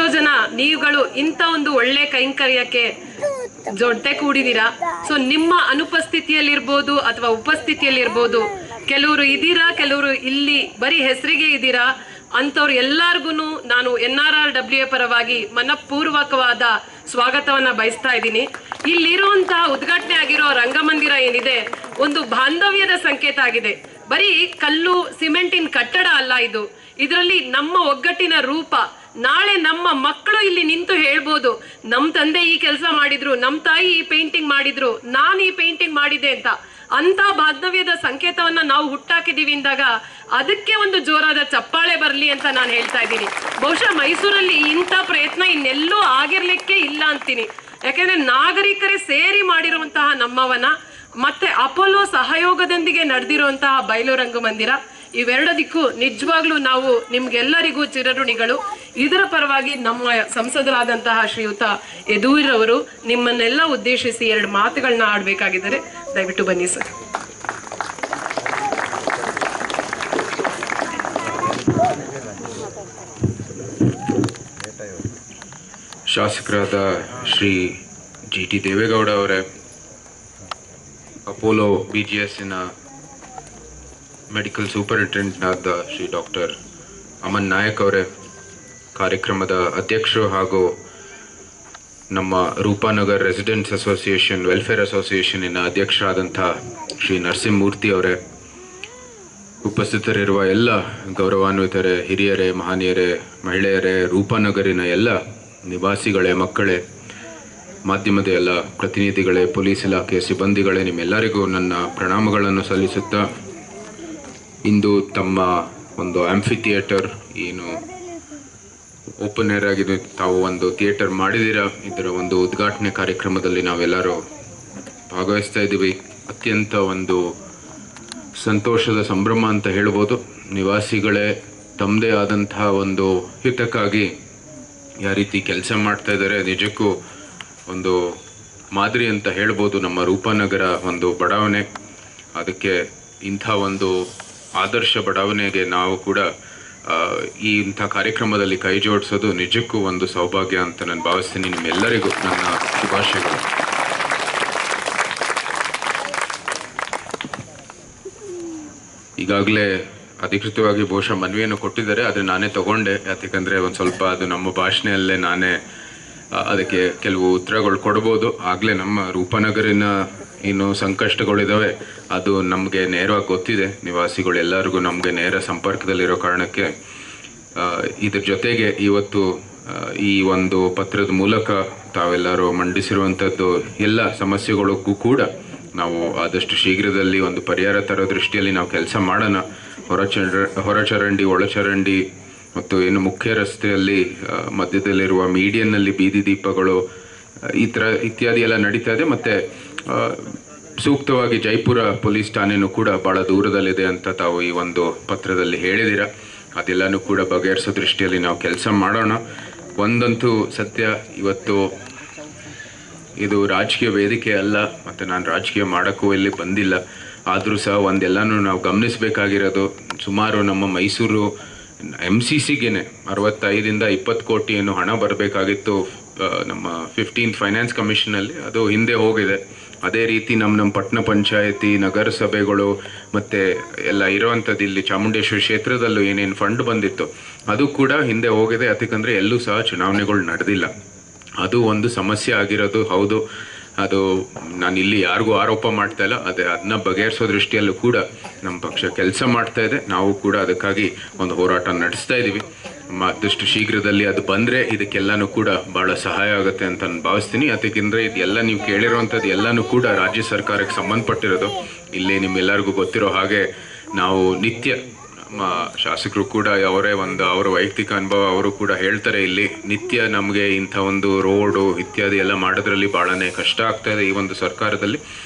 ಎಷ್ಟೋ ಜನ ನೀವುಗಳು ಇಂಥ ಒಂದು ಒಳ್ಳೆ ಕೈಂಕರ್ಯಕ್ಕೆ ಜೊತೆ ಕೂಡಿದೀರಾ. ಸೊ ನಿಮ್ಮ ಅನುಪಸ್ಥಿತಿಯಲ್ಲಿರ್ಬೋದು ಅಥವಾ ಉಪಸ್ಥಿತಿಯಲ್ಲಿರ್ಬೋದು, ಕೆಲವರು ಇದ್ದೀರಾ, ಕೆಲವರು ಇಲ್ಲಿ ಬರೀ ಹೆಸರಿಗೆ ಇದ್ದೀರಾ. ಅಂಥವ್ರು ಎಲ್ಲಾರ್ಗು ನಾನು NRRWA ಪರವಾಗಿ ಮನಪೂರ್ವಕವಾದ ಸ್ವಾಗತವನ್ನ ಬಯಸ್ತಾ ಇದ್ದೀನಿ. ಇಲ್ಲಿರುವಂತಹ ಉದ್ಘಾಟನೆ ಆಗಿರೋ ರಂಗಮಂದಿರ ಏನಿದೆ, ಒಂದು ಬಾಂಧವ್ಯದ ಸಂಕೇತ ಆಗಿದೆ. ಬರೀ ಕಲ್ಲು ಸಿಮೆಂಟಿನ ಕಟ್ಟಡ ಅಲ್ಲ ಇದು. ಇದರಲ್ಲಿ ನಮ್ಮ ಒಗ್ಗಟ್ಟಿನ ರೂಪ. ನಾಳೆ ನಮ್ಮ ಮಕ್ಕಳು ಇಲ್ಲಿ ನಿಂತು ಹೇಳ್ಬೋದು, ನಮ್ಮ ತಂದೆ ಈ ಕೆಲಸ ಮಾಡಿದ್ರು, ನಮ್ಮ ತಾಯಿ ಈ ಪೇಂಟಿಂಗ್ ಮಾಡಿದ್ರು, ನಾನು ಈ ಪೇಂಟಿಂಗ್ ಮಾಡಿದ್ದೆ ಅಂತ ಬಾಂಧವ್ಯದ ಸಂಕೇತವನ್ನ ನಾವು ಹುಟ್ಟಾಕಿದೀವಿ ಅಂದಾಗ ಅದಕ್ಕೆ ಒಂದು ಜೋರಾದ ಚಪ್ಪಾಳೆ ಬರಲಿ ಅಂತ ನಾನು ಹೇಳ್ತಾ ಇದ್ದೀನಿ. ಬಹುಶಃ ಮೈಸೂರಲ್ಲಿ ಇಂಥ ಪ್ರಯತ್ನ ಇನ್ನೆಲ್ಲೂ ಆಗಿರ್ಲಿಕ್ಕೆ ಇಲ್ಲ ಅಂತೀನಿ. ಯಾಕಂದ್ರೆ ನಾಗರಿಕರೇ ಸೇರಿ ಮಾಡಿರುವಂತಹ ನಮ್ಮವನ ಮತ್ತೆ ಅಪೋಲೋ ಸಹಯೋಗದೊಂದಿಗೆ ನಡೆದಿರುವಂತಹ ಬಯಲು ರಂಗಮಂದಿರ, ಇವೆರಡದಕ್ಕೂ ನಿಜವಾಗ್ಲೂ ನಾವು ನಿಮ್ಗೆಲ್ಲರಿಗೂ ಚಿರಋಣಿಗಳು. ಇದರ ಪರವಾಗಿ ನಮ್ಮ ಸಂಸದರಾದಂತಹ ಶ್ರೀಯುತ ಯದುವೀರವರು ನಿಮ್ಮನ್ನೆಲ್ಲ ಉದ್ದೇಶಿಸಿ 2 ಮಾತುಗಳನ್ನ ಆಡ್ಬೇಕಾಗಿದ್ದಾರೆ. ದಯವಿಟ್ಟು ಬನ್ನಿ ಸರ್. ಶಾಸಕರಾದ ಶ್ರೀ GT ದೇವೇಗೌಡ ಅವರೇ, ಅಪೋಲೋ BGSನ ಮೆಡಿಕಲ್ ಸೂಪರಿಂಟೆಂಡೆಂಟ್ ಆದ ಶ್ರೀ ಡಾಕ್ಟರ್ ಅಮನ್ ನಾಯಕ್ ಅವರೇ, ಕಾರ್ಯಕ್ರಮದ ಅಧ್ಯಕ್ಷರು ಹಾಗೂ ನಮ್ಮ ರೂಪಾನಗರ್ ರೆಸಿಡೆಂಟ್ಸ್ ಅಸೋಸಿಯೇಷನ್ ವೆಲ್ಫೇರ್ ಅಸೋಸಿಯೇಷನ್ನಿನ ಅಧ್ಯಕ್ಷರಾದಂಥ ಶ್ರೀ ನರಸಿಂಹಮೂರ್ತಿ ಅವರೇ, ಉಪಸ್ಥಿತರಿರುವ ಎಲ್ಲ ಗೌರವಾನ್ವಿತರೇ, ಹಿರಿಯರೇ, ಮಹನೀಯರೇ, ಮಹಿಳೆಯರೇ, ರೂಪಾನಗರಿನ ಎಲ್ಲ ನಿವಾಸಿಗಳೇ, ಮಕ್ಕಳೇ, ಮಾಧ್ಯಮದ ಎಲ್ಲ ಪ್ರತಿನಿಧಿಗಳೇ, ಪೊಲೀಸ್ ಇಲಾಖೆಯ ಸಿಬ್ಬಂದಿಗಳೇ, ನಿಮ್ಮೆಲ್ಲರಿಗೂ ನನ್ನ ಪ್ರಣಾಮಗಳನ್ನು ಸಲ್ಲಿಸುತ್ತಾ, ಇಂದು ತಮ್ಮ ಒಂದು ಆಂಫಿ ಥಿಯೇಟರ್ ಏನು ಓಪನ್ ಏರ್ ಆಗಿದೆ, ತಾವು ಒಂದು ಥಿಯೇಟರ್ ಮಾಡಿದ್ದೀರಾ, ಇದರ ಒಂದು ಉದ್ಘಾಟನೆ ಕಾರ್ಯಕ್ರಮದಲ್ಲಿ ನಾವೆಲ್ಲರೂ ಭಾಗವಹಿಸ್ತಾ ಇದ್ದೀವಿ. ಅತ್ಯಂತ ಒಂದು ಸಂತೋಷದ ಸಂಭ್ರಮ ಅಂತ ಹೇಳ್ಬೋದು. ನಿವಾಸಿಗಳೇ ತಮ್ಮದೇ ಆದಂತಹ ಒಂದು ಹಿತಕ್ಕಾಗಿ ಯಾವ ರೀತಿ ಕೆಲಸ ಮಾಡ್ತಾ ಇದ್ದಾರೆ, ನಿಜಕ್ಕೂ ಒಂದು ಮಾದರಿ ಅಂತ ಹೇಳ್ಬೋದು ನಮ್ಮ ರೂಪಾನಗರ ಒಂದು ಬಡಾವಣೆ. ಅದಕ್ಕೆ ಇಂಥ ಒಂದು ಆದರ್ಶ ಬಡಾವಣೆಗೆ ನಾವು ಕೂಡ ಈ ಇಂಥ ಕಾರ್ಯಕ್ರಮದಲ್ಲಿ ಕೈ ಜೋಡಿಸೋದು ನಿಜಕ್ಕೂ ಒಂದು ಸೌಭಾಗ್ಯ ಅಂತ ನಾನು ಭಾವಿಸ್ತೀನಿ. ನಿಮ್ಮೆಲ್ಲರಿಗೂ ನನ್ನ ಶುಭಾಶಯಗಳು. ಈಗಾಗಲೇ ಅಧಿಕೃತವಾಗಿ ಬಹುಶಃ ಮನವಿಯನ್ನು ಕೊಟ್ಟಿದ್ದಾರೆ, ಆದರೆ ನಾನೇ ತಗೊಂಡೆ. ಯಾಕೆಂದರೆ ಒಂದು ಸ್ವಲ್ಪ ಅದು ನಮ್ಮ ಭಾಷೆಯಲ್ಲೇ ನಾನೇ ಅದಕ್ಕೆ ಕೆಲವು ಉತ್ತರಗಳು ಕೊಡ್ಬೋದು. ಆಗಲೇ ನಮ್ಮ ರೂಪನಗರಿನ ಏನು ಸಂಕಷ್ಟಗಳಿದ್ದಾವೆ ಅದು ನಮಗೆ ನೇರವಾಗಿ ಗೊತ್ತಿದೆ. ನಿವಾಸಿಗಳು ಎಲ್ಲರಿಗೂ ನಮಗೆ ನೇರ ಸಂಪರ್ಕದಲ್ಲಿರೋ ಕಾರಣಕ್ಕೆ ಇದ್ರ ಜೊತೆಗೆ ಇವತ್ತು ಈ ಒಂದು ಪತ್ರದ ಮೂಲಕ ತಾವೆಲ್ಲರೂ ಮಂಡಿಸಿರುವಂಥದ್ದು ಎಲ್ಲ ಸಮಸ್ಯೆಗಳಿಗೂ ಕೂಡ ನಾವು ಆದಷ್ಟು ಶೀಘ್ರದಲ್ಲಿ ಒಂದು ಪರಿಹಾರ ತರೋ ದೃಷ್ಟಿಯಲ್ಲಿ ನಾವು ಕೆಲಸ ಮಾಡೋಣ. ಹೊರಚರಂಡಿ, ಒಳಚರಂಡಿ ಮತ್ತು ಏನು ಮುಖ್ಯ ರಸ್ತೆಯಲ್ಲಿ ಮಧ್ಯದಲ್ಲಿರುವ ಮೀಡಿಯನ್ನಲ್ಲಿ ಬೀದಿ ದೀಪಗಳು ಈ ಥರ ಇತ್ಯಾದಿ ಎಲ್ಲ ನಡೀತಾ ಇದೆ. ಮತ್ತು ಸೂಕ್ತವಾಗಿ ಜೈಪುರ ಪೊಲೀಸ್ ಠಾಣೆನೂ ಕೂಡ ಭಾಳ ದೂರದಲ್ಲಿದೆ ಅಂತ ತಾವು ಈ ಒಂದು ಪತ್ರದಲ್ಲಿ ಹೇಳಿದ್ದೀರಾ. ಅದೆಲ್ಲನೂ ಕೂಡ ಬಗೆಹರಿಸೋ ದೃಷ್ಟಿಯಲ್ಲಿ ನಾವು ಕೆಲಸ ಮಾಡೋಣ. ಒಂದಂತೂ ಸತ್ಯ, ಇವತ್ತು ಇದು ರಾಜಕೀಯ ವೇದಿಕೆ ಅಲ್ಲ ಮತ್ತು ನಾನು ರಾಜಕೀಯ ಮಾಡೋಕ್ಕೂ ಇಲ್ಲಿ ಬಂದಿಲ್ಲ. ಆದರೂ ಸಹ ಒಂದೆಲ್ಲನೂ ನಾವು ಗಮನಿಸಬೇಕಾಗಿರೋದು, ಸುಮಾರು ನಮ್ಮ ಮೈಸೂರು MCCಗೆ 65 - 20 ಕೋಟಿ ಏನು ಹಣ ಬರಬೇಕಾಗಿತ್ತು ನಮ್ಮ 15th ಫೈನಾನ್ಸ್ ಕಮಿಷನಲ್ಲಿ, ಅದು ಹಿಂದೆ ಹೋಗಿದೆ. ಅದೇ ರೀತಿ ನಮ್ಮ ಪಟ್ಟಣ ಪಂಚಾಯತಿ, ನಗರಸಭೆಗಳು ಮತ್ತು ಎಲ್ಲ ಇರೋವಂಥದ್ದು ಇಲ್ಲಿ ಚಾಮುಂಡೇಶ್ವರಿ ಕ್ಷೇತ್ರದಲ್ಲೂ ಏನೇನು ಫಂಡ್ ಬಂದಿತ್ತು ಅದು ಕೂಡ ಹಿಂದೆ ಹೋಗಿದೆ. ಯಾಕಂದರೆ ಎಲ್ಲೂ ಸಹ ಚುನಾವಣೆಗಳು ನಡೆದಿಲ್ಲ. ಅದು ಒಂದು ಸಮಸ್ಯೆ ಆಗಿರೋದು ಹೌದು. ಅದು ನಾನು ಇಲ್ಲಿ ಯಾರಿಗೂ ಆರೋಪ ಮಾಡ್ತಾ ಇಲ್ಲ. ಅದನ್ನ ಬಗೆಹರಿಸೋ ದೃಷ್ಟಿಯಲ್ಲೂ ಕೂಡ ನಮ್ಮ ಪಕ್ಷ ಕೆಲಸ ಮಾಡ್ತಾ ಇದೆ. ನಾವು ಕೂಡ ಅದಕ್ಕಾಗಿ ಒಂದು ಹೋರಾಟ ನಡೆಸ್ತಾ ಇದ್ದೀವಿ. ಆದಷ್ಟು ಶೀಘ್ರದಲ್ಲಿ ಅದು ಬಂದರೆ ಇದಕ್ಕೆಲ್ಲನೂ ಕೂಡ ಭಾಳ ಸಹಾಯ ಆಗುತ್ತೆ ಅಂತ ನಾನು ಭಾವಿಸ್ತೀನಿ. ಯಾಕೆಂದರೆ ಇದೆಲ್ಲ ನೀವು ಕೇಳಿರೋವಂಥದ್ದು ಎಲ್ಲನೂ ಕೂಡ ರಾಜ್ಯ ಸರ್ಕಾರಕ್ಕೆ ಸಂಬಂಧಪಟ್ಟಿರೋದು. ಇಲ್ಲಿ ನಿಮ್ಮೆಲ್ಲರಿಗೂ ಗೊತ್ತಿರೋ ಹಾಗೆ ನಾವು ನಿತ್ಯ ನಮ್ಮ ಶಾಸಕರು ಕೂಡ ಅವರ ವೈಯಕ್ತಿಕ ಅನುಭವ ಅವರು ಕೂಡ ಹೇಳ್ತಾರೆ, ಇಲ್ಲಿ ನಿತ್ಯ ನಮಗೆ ಇಂಥ ಒಂದು ರೋಡು ಇತ್ಯಾದಿ ಎಲ್ಲ ಮಾಡೋದ್ರಲ್ಲಿ ಭಾಳನೇ ಕಷ್ಟ ಆಗ್ತಾ ಇದೆ ಈ ಒಂದು ಸರ್ಕಾರದಲ್ಲಿ.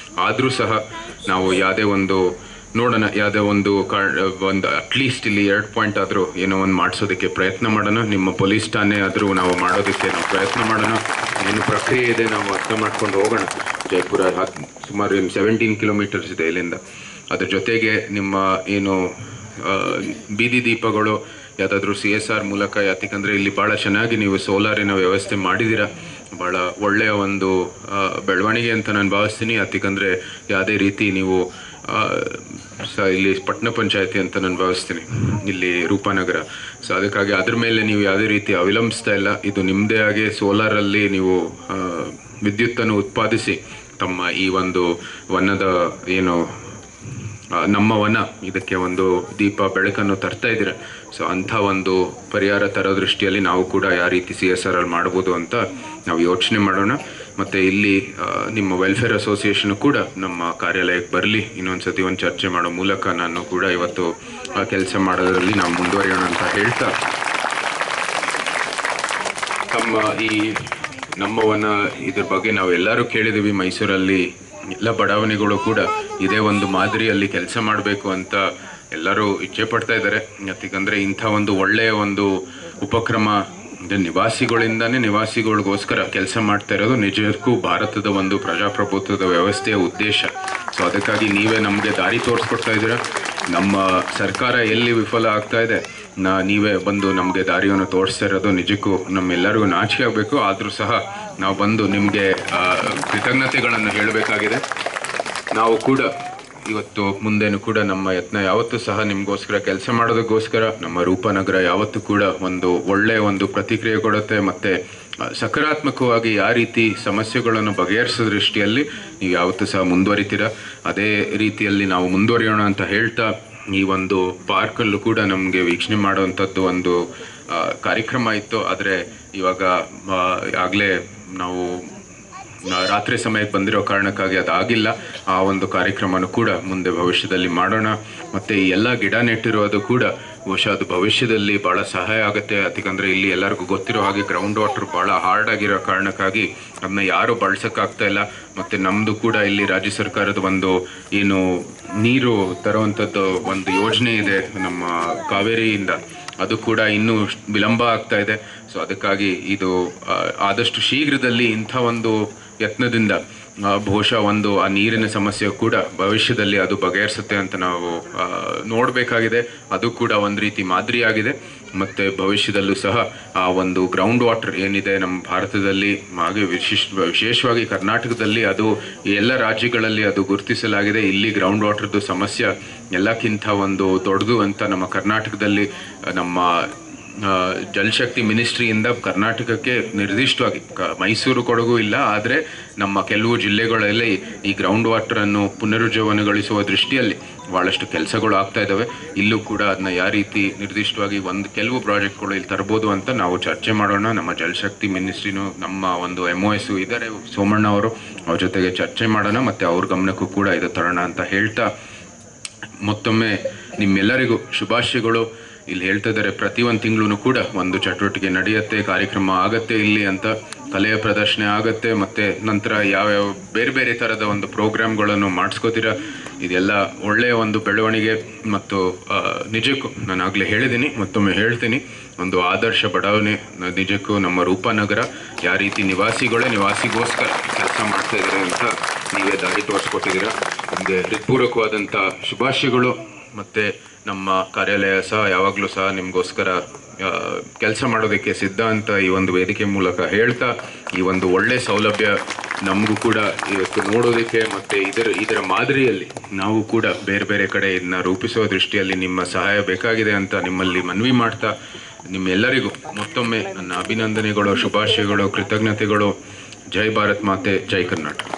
ಆದರೂ ಸಹ ನಾವು ಯಾವುದೇ ಒಂದು ನೋಡೋಣ, ಯಾವುದೇ ಒಂದು ಅಟ್ಲೀಸ್ಟ್ ಇಲ್ಲಿ 2 ಪಾಯಿಂಟ್ ಆದರೂ ಏನೋ ಒಂದು ಮಾಡಿಸೋದಕ್ಕೆ ಪ್ರಯತ್ನ ಮಾಡೋಣ. ನಿಮ್ಮ ಪೊಲೀಸ್ ಠಾಣೆ ಆದರೂ ನಾವು ಮಾಡೋದಕ್ಕೆ ನಾವು ಪ್ರಯತ್ನ ಮಾಡೋಣ. ಏನು ಪ್ರಕ್ರಿಯೆ ಇದೆ ನಾವು ಅರ್ಥ ಮಾಡ್ಕೊಂಡು ಹೋಗೋಣ. ಜೈಪುರ ಸುಮಾರು 17 ಕಿಲೋಮೀಟರ್ಸ್ ಇದೆ ಇಲ್ಲಿಂದ. ಅದ್ರ ಜೊತೆಗೆ ನಿಮ್ಮ ಏನು ಬೀದಿ ದೀಪಗಳು ಯಾವುದಾದ್ರೂ CSR ಮೂಲಕ, ಯಾಕಂದರೆ ಇಲ್ಲಿ ಭಾಳ ಚೆನ್ನಾಗಿ ನೀವು ಸೋಲಾರಿನ ವ್ಯವಸ್ಥೆ ಮಾಡಿದ್ದೀರಾ. ಭಾಳ ಒಳ್ಳೆಯ ಒಂದು ಬೆಳವಣಿಗೆ ಅಂತ ನಾನು ಭಾವಿಸ್ತೀನಿ. ಯಾಕಂದರೆ ಯಾವುದೇ ರೀತಿ ನೀವು ಇಲ್ಲಿ ಪಟ್ಟಣ ಪಂಚಾಯತಿ ಅಂತ ನಾನು ಭಾವಿಸ್ತೀನಿ, ಇಲ್ಲಿ ರೂಪನಗರ. ಸೊ ಅದಕ್ಕಾಗಿ ಅದ್ರ ಮೇಲೆ ನೀವು ಯಾವುದೇ ರೀತಿ ಅವಲಂಬಿಸ್ತಾ ಇಲ್ಲ. ಇದು ನಿಮ್ಮದೇ ಆಗಿ ಸೋಲಾರಲ್ಲಿ ನೀವು ವಿದ್ಯುತ್ತನ್ನು ಉತ್ಪಾದಿಸಿ ತಮ್ಮ ಈ ಒಂದು ವನದ ಏನು ನಮ್ಮ ವನ ಇದಕ್ಕೆ ಒಂದು ದೀಪ ಬೆಳಕನ್ನು ತರ್ತಾ ಇದ್ದೀರ. ಸೊ ಅಂಥ ಒಂದು ಪರಿಹಾರ ತರೋ ದೃಷ್ಟಿಯಲ್ಲಿ ನಾವು ಕೂಡ ಯಾವ ರೀತಿ CSR ಅಲ್ಲಿ ಮಾಡ್ಬೋದು ಅಂತ ನಾವು ಯೋಚನೆ ಮಾಡೋಣ. ಮತ್ತು ಇಲ್ಲಿ ನಿಮ್ಮ ವೆಲ್ಫೇರ್ ಅಸೋಸಿಯೇಷನ್ ಕೂಡ ನಮ್ಮ ಕಾರ್ಯಾಲಯಕ್ಕೆ ಬರಲಿ, ಇನ್ನೊಂದ್ಸತಿ ಒಂದು ಚರ್ಚೆ ಮಾಡೋ ಮೂಲಕ ನಾನು ಕೂಡ ಇವತ್ತು ಕೆಲಸ ಮಾಡೋದ್ರಲ್ಲಿ ನಾವು ಮುಂದುವರಿಯೋಣ ಅಂತ ಹೇಳ್ತಾ, ಈ ನಮ್ಮ ವನ ಇದ್ರ ಬಗ್ಗೆ ನಾವು ಎಲ್ಲರೂ ಕೇಳಿದ್ದೀವಿ. ಮೈಸೂರಲ್ಲಿ ಎಲ್ಲ ಬಡಾವಣೆಗಳು ಕೂಡ ಇದೇ ಒಂದು ಮಾದರಿಯಲ್ಲಿ ಕೆಲಸ ಮಾಡಬೇಕು ಅಂತ ಎಲ್ಲರೂ ಇಚ್ಛೆ ಪಡ್ತಾ ಇದ್ದಾರೆ. ಯಾಕಂದರೆ ಇಂಥ ಒಂದು ಒಳ್ಳೆಯ ಒಂದು ಉಪಕ್ರಮ ನಿವಾಸಿಗಳಿಗೋಸ್ಕರ ಕೆಲಸ ಮಾಡ್ತಾ ಇರೋದು ನಿಜಕ್ಕೂ ಭಾರತದ ಒಂದು ಪ್ರಜಾಪ್ರಭುತ್ವದ ವ್ಯವಸ್ಥೆಯ ಉದ್ದೇಶ. ಸೊ ಅದಕ್ಕಾಗಿ ನೀವೇ ನಮಗೆ ದಾರಿ ತೋರಿಸ್ಕೊಡ್ತಾ ಇದ್ದೀರಾ. ನಮ್ಮ ಸರ್ಕಾರ ಎಲ್ಲಿ ವಿಫಲ ಆಗ್ತಾ ಇದೆ, ನೀವೇ ಬಂದು ನಮಗೆ ದಾರಿಯನ್ನು ತೋರಿಸ್ತಾ ಇರೋದು ನಿಜಕ್ಕೂ ನಮ್ಮೆಲ್ಲರಿಗೂ ನಾಚಿಕೆ ಆಗಬೇಕು. ಆದರೂ ಸಹ ನಾವು ಬಂದು ನಿಮಗೆ ಕೃತಜ್ಞತೆಗಳನ್ನು ಹೇಳಬೇಕಾಗಿದೆ. ನಾವು ಕೂಡ ಇವತ್ತು ಮುಂದೆನೂ ಕೂಡ ನಮ್ಮ ಯತ್ನ ಯಾವತ್ತೂ ಸಹ ನಿಮಗೋಸ್ಕರ ಕೆಲಸ ಮಾಡೋದಕ್ಕೋಸ್ಕರ ನಮ್ಮ ರೂಪನಗರ ಯಾವತ್ತೂ ಕೂಡ ಒಂದು ಒಳ್ಳೆಯ ಒಂದು ಪ್ರತಿಕ್ರಿಯೆ ಕೊಡುತ್ತೆ. ಮತ್ತು ಸಕಾರಾತ್ಮಕವಾಗಿ ಯಾವ ರೀತಿ ಸಮಸ್ಯೆಗಳನ್ನು ಬಗೆಹರಿಸೋ ದೃಷ್ಟಿಯಲ್ಲಿ ನೀವು ಯಾವತ್ತೂ ಸಹ ಮುಂದುವರಿತೀರ. ಅದೇ ರೀತಿಯಲ್ಲಿ ನಾವು ಮುಂದುವರಿಯೋಣ ಅಂತ ಹೇಳ್ತಾ, ಈ ಒಂದು ಪಾರ್ಕಲ್ಲೂ ಕೂಡ ನಮಗೆ ವೀಕ್ಷಣೆ ಮಾಡುವಂಥದ್ದು ಒಂದು ಕಾರ್ಯಕ್ರಮ ಇತ್ತು. ಆದರೆ ಇವಾಗ ಆಗಲೇ ನಾವು ರಾತ್ರಿ ಸಮಯಕ್ಕೆ ಬಂದಿರೋ ಕಾರಣಕ್ಕಾಗಿ ಅದಾಗಿಲ್ಲ. ಆ ಒಂದು ಕಾರ್ಯಕ್ರಮನೂ ಕೂಡ ಮುಂದೆ ಭವಿಷ್ಯದಲ್ಲಿ ಮಾಡೋಣ. ಮತ್ತು ಈ ಎಲ್ಲ ಗಿಡ ನೆಟ್ಟಿರೋದು ಕೂಡ ಬಹುಶಃ ಅದು ಭವಿಷ್ಯದಲ್ಲಿ ಭಾಳ ಸಹಾಯ ಆಗುತ್ತೆ. ಯಾಕಂದರೆ ಇಲ್ಲಿ ಎಲ್ಲರಿಗೂ ಗೊತ್ತಿರೋ ಹಾಗೆ ಗ್ರೌಂಡ್ ವಾಟರ್ ಭಾಳ ಹಾರ್ಡ್ ಆಗಿರೋ ಕಾರಣಕ್ಕಾಗಿ ಅದನ್ನ ಯಾರೂ ಬಳಸೋಕ್ಕಾಗ್ತಾ ಇಲ್ಲ. ಮತ್ತು ನಮ್ಮದು ಕೂಡ ಇಲ್ಲಿ ರಾಜ್ಯ ಸರ್ಕಾರದ ಒಂದು ಏನು ನೀರು ತರುವಂಥದ್ದು ಒಂದು ಯೋಜನೆ ಇದೆ ನಮ್ಮ ಕಾವೇರಿಯಿಂದ, ಅದು ಕೂಡ ಇನ್ನೂ ವಿಳಂಬ ಆಗ್ತಾ ಇದೆ. ಸೊ ಅದಕ್ಕಾಗಿ ಇದು ಆದಷ್ಟು ಶೀಘ್ರದಲ್ಲಿ ಇಂಥ ಒಂದು ಯತ್ನದಿಂದ ಬಹುಶಃ ಒಂದು ಆ ನೀರಿನ ಸಮಸ್ಯೆ ಕೂಡ ಭವಿಷ್ಯದಲ್ಲಿ ಅದು ಬಗೆಹರಿಸುತ್ತೆ ಅಂತ ನಾವು ನೋಡಬೇಕಾಗಿದೆ. ಅದು ಕೂಡ ಒಂದು ರೀತಿ ಮಾದರಿಯಾಗಿದೆ. ಮತ್ತು ಭವಿಷ್ಯದಲ್ಲೂ ಸಹ ಆ ಒಂದು ಗ್ರೌಂಡ್ ವಾಟರ್ ಏನಿದೆ ನಮ್ಮ ಭಾರತದಲ್ಲಿ, ಹಾಗೆ ವಿಶೇಷವಾಗಿ ಕರ್ನಾಟಕದಲ್ಲಿ ಅದು ಎಲ್ಲ ರಾಜ್ಯಗಳಲ್ಲಿ ಅದು ಗುರುತಿಸಲಾಗಿದೆ. ಇಲ್ಲಿ ಗ್ರೌಂಡ್ ವಾಟರ್ದು ಸಮಸ್ಯೆ ಎಲ್ಲಕ್ಕಿಂತ ಒಂದು ದೊಡ್ಡದು ಅಂತ ನಮ್ಮ ಕರ್ನಾಟಕದಲ್ಲಿ ನಮ್ಮ ಜಲಶಕ್ತಿ ಮಿನಿಸ್ಟ್ರಿಯಿಂದ ಕರ್ನಾಟಕಕ್ಕೆ ನಿರ್ದಿಷ್ಟವಾಗಿ ಮೈಸೂರು ಕೊಡಗೂ ಇಲ್ಲ, ಆದರೆ ನಮ್ಮ ಕೆಲವು ಜಿಲ್ಲೆಗಳಲ್ಲಿ ಈ ಗ್ರೌಂಡ್ ವಾಟರನ್ನು ಪುನರುಜ್ಜೀವನಗೊಳಿಸುವ ದೃಷ್ಟಿಯಲ್ಲಿ ಭಾಳಷ್ಟು ಕೆಲಸಗಳು ಆಗ್ತಾ ಇದ್ದಾವೆ. ಇಲ್ಲೂ ಕೂಡ ಅದನ್ನ ಯಾವ ರೀತಿ ನಿರ್ದಿಷ್ಟವಾಗಿ ಕೆಲವು ಪ್ರಾಜೆಕ್ಟ್ಗಳು ಇಲ್ಲಿ ತರ್ಬೋದು ಅಂತ ನಾವು ಚರ್ಚೆ ಮಾಡೋಣ. ನಮ್ಮ ಜಲಶಕ್ತಿ ಮಿನಿಸ್ಟ್ರಿನೂ ನಮ್ಮ ಒಂದು MOS ಇದ್ದಾರೆ ಸೋಮಣ್ಣ ಅವರು, ಅವ್ರ ಜೊತೆಗೆ ಚರ್ಚೆ ಮಾಡೋಣ ಮತ್ತು ಅವ್ರ ಗಮನಕ್ಕೂ ಕೂಡ ಇದು ತರೋಣ ಅಂತ ಹೇಳ್ತಾ, ಮತ್ತೊಮ್ಮೆ ನಿಮ್ಮೆಲ್ಲರಿಗೂ ಶುಭಾಶಯಗಳು. ಇಲ್ಲಿ ಹೇಳ್ತಾ ಇದ್ದಾರೆ ಪ್ರತಿ ಒಂದು ತಿಂಗಳು ಕೂಡ ಒಂದು ಚಟುವಟಿಕೆ ನಡೆಯುತ್ತೆ, ಕಾರ್ಯಕ್ರಮ ಆಗತ್ತೆ ಇಲ್ಲಿ ಅಂತ, ಕಲೆಯ ಪ್ರದರ್ಶನ ಆಗತ್ತೆ, ಮತ್ತು ನಂತರ ಯಾವ್ಯಾವ ಬೇರೆ ಬೇರೆ ಥರದ ಒಂದು ಪ್ರೋಗ್ರಾಮ್ಗಳನ್ನು ಮಾಡಿಸ್ಕೋತೀರ. ಇದೆಲ್ಲ ಒಳ್ಳೆಯ ಒಂದು ಬೆಳವಣಿಗೆ. ಮತ್ತು ನಿಜಕ್ಕೂ ನಾನು ಆಗಲೇ ಹೇಳಿದ್ದೀನಿ, ಮತ್ತೊಮ್ಮೆ ಹೇಳ್ತೀನಿ, ಒಂದು ಆದರ್ಶ ಬಡಾವಣೆ ನಿಜಕ್ಕೂ ನಮ್ಮ ರೂಪನಗರ. ಯಾವ ರೀತಿ ನಿವಾಸಿಗೋಸ್ಕರ ಕೆಲಸ ಮಾಡ್ತಾ ಇದ್ದಾರೆ ಅಂತ ನೀವೇ ದಾರಿ ತೋರಿಸ್ಕೊಟ್ಟಿದ್ದೀರಾ. ನಿಮಗೆ ಹೃತ್ಪೂರ್ವಕವಾದಂಥ ಶುಭಾಶಯಗಳು. ಮತ್ತು ನಮ್ಮ ಕಾರ್ಯಾಲಯ ಸಹ ಯಾವಾಗಲೂ ಸಹ ನಿಮಗೋಸ್ಕರ ಕೆಲಸ ಮಾಡೋದಕ್ಕೆ ಸಿದ್ಧ ಅಂತ ಈ ಒಂದು ವೇದಿಕೆ ಮೂಲಕ ಹೇಳ್ತಾ, ಈ ಒಂದು ಒಳ್ಳೆಯ ಸೌಲಭ್ಯ ನಮಗೂ ಕೂಡ ಇವತ್ತು ನೋಡೋದಕ್ಕೆ ಮತ್ತು ಇದರ ಮಾದರಿಯಲ್ಲಿ ನಾವು ಕೂಡ ಬೇರೆ ಬೇರೆ ಕಡೆ ಇದನ್ನ ರೂಪಿಸುವ ದೃಷ್ಟಿಯಲ್ಲಿ ನಿಮ್ಮ ಸಹಾಯ ಬೇಕಾಗಿದೆ ಅಂತ ನಿಮ್ಮಲ್ಲಿ ಮನವಿ ಮಾಡ್ತಾ, ನಿಮ್ಮೆಲ್ಲರಿಗೂ ಮತ್ತೊಮ್ಮೆ ನನ್ನ ಅಭಿನಂದನೆಗಳು, ಶುಭಾಶಯಗಳು, ಕೃತಜ್ಞತೆಗಳು. ಜೈ ಭಾರತ್ ಮಾತೆ, ಜೈ ಕರ್ನಾಟಕ.